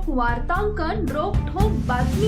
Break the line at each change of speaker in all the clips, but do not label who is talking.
वार्तांकन रोखठोक बातमी।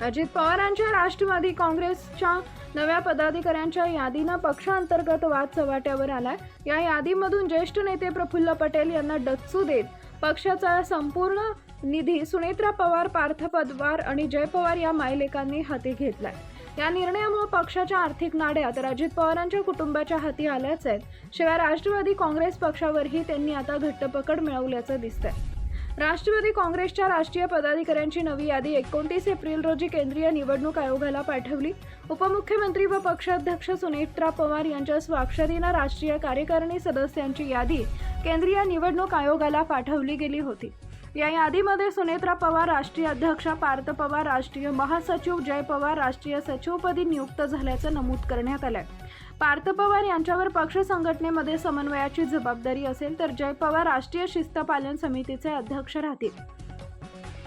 अजित पवारांच्या राष्ट्रवादी काँग्रेसच्या नव्या पदाधिकाऱ्यांच्या यादीनं पक्षांतर्गत वाद चव्हाट्यावर आलाय। या यादीमधून ज्येष्ठ नेते प्रफुल्ल पटेल यांना डच्चू देत पक्षाचा संपूर्ण निधी सुनेत्रा पवार, पार्थ पवार आणि जय पवार या मायलेकांनी हाती घेतलाय। या निर्णयामुळे पक्षाच्या आर्थिक नाड्या तर अजित पवारांच्या कुटुंबाच्या हाती आल्याच आहेत। शिवाय राष्ट्रवादी काँग्रेस पक्षावरही त्यांनी आता घट्ट पकड मिळवल्याचं दिसतंय। राष्ट्रवादी काँग्रेसच्या राष्ट्रीय पदाधिकाऱ्यांची नवी यादी 29 एप्रिल रोजी केंद्रीय निवडणूक आयोगाला पाठवली। उपमुख्यमंत्री व पक्षाध्यक्ष सुनेत्रा पवार यांच्या स्वाक्षरीने राष्ट्रीय कार्यकारिणी सदस्यांची यादी केंद्रीय निवडणूक आयोगाला पाठवली गेली होती। या यादीमध्ये सुनेत्रा पवार राष्ट्रीय अध्यक्ष, पार्थ पवार राष्ट्रीय महासचिव, जय पवार राष्ट्रीय सचिवपदी नियुक्त झाल्याचं नमूद करण्यात आलंय। पार्थ पवार यांच्यावर पक्ष संघटनेमध्ये समन्वयाची जबाबदारी असेल, तर जय पवार राष्ट्रीय शिस्त पालन समितीचे अध्यक्ष राहतील।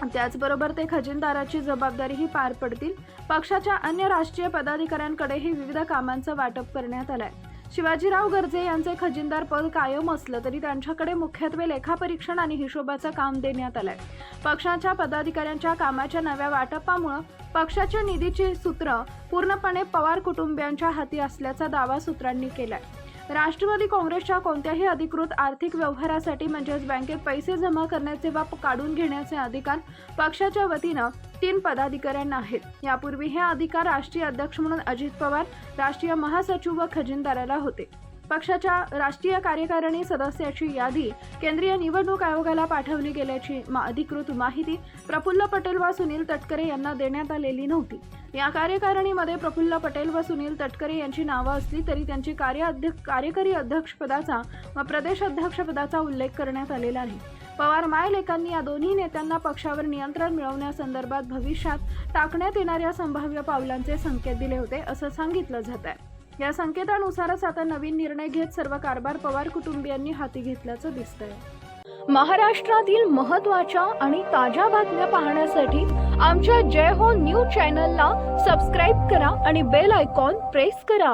त्याचबरोबर ते खजिनदाराची जबाबदारीही पार पडतील। पक्षाच्या अन्य राष्ट्रीय पदाधिकाऱ्यांकडेही विविध कामांचं वाटप करण्यात आलंय। शिवाजीराव गर्जे यांचे खजिनदार पद कायम असलं तरी त्यांच्याकडे मुख्यत्वे लेखापरीक्षण आणि हिशोबाचं काम देण्यात आलंय। पक्षाच्या पदाधिकाऱ्यांच्या कामाच्या नव्या वाटपामुळे पक्षाच्या निधीची सूत्र पूर्णपणे पवार कुटुंबियांच्या हाती असल्याचा दावा सूत्रांनी केलाय। राष्ट्रवादी काँग्रेसच्या कोणत्याही अधिकृत आर्थिक व्यवहारासाठी म्हणजेच बँकेत पैसे जमा करण्याचे वा काढून घेण्याचे अधिकार पक्षाच्या वतीनं 3 पदाधिकाऱ्यांना आहेत। यापूर्वी हे अधिकार राष्ट्रीय अध्यक्ष म्हणून अजित पवार, राष्ट्रीय महासचिव व खजिनदाराला होते। पक्षाच्या राष्ट्रीय कार्यकारिणी सदस्याची यादी केंद्रीय निवडणूक आयोगाला पाठवली गेल्याची अधिकृत माहिती प्रफुल्ल पटेल व सुनील तटकरे यांना देण्यात आलेली नव्हती। या कार्यकारिणीमध्ये प्रफुल्ल पटेल व सुनील तटकरे यांची नावं असली तरी त्यांची कार्यकारी अध्यक्षपदाचा व प्रदेश अध्यक्षपदाचा उल्लेख करण्यात आलेला नाही। पवार मायलेकांनी या दोन्ही नेत्यांना पक्षावर नियंत्रण मिळवण्यासंदर्भात भविष्यात टाकण्यात येणाऱ्या संभाव्य पावलांचे संकेत दिले होते असं सांगितलं जात आहे। या संकेतानुसारच आता नवीन निर्णय घेत सर्व कारभार पवार कुटुंबियांनी हाती घेतल्याचं दिसतंय। महाराष्ट्रातील महत्त्वाच्या आणि ताज्या बातम्या पाहण्यासाठी आमच्या जय हो न्यूज चॅनलला सबस्क्राईब करा आणि बेल आयकॉन प्रेस करा।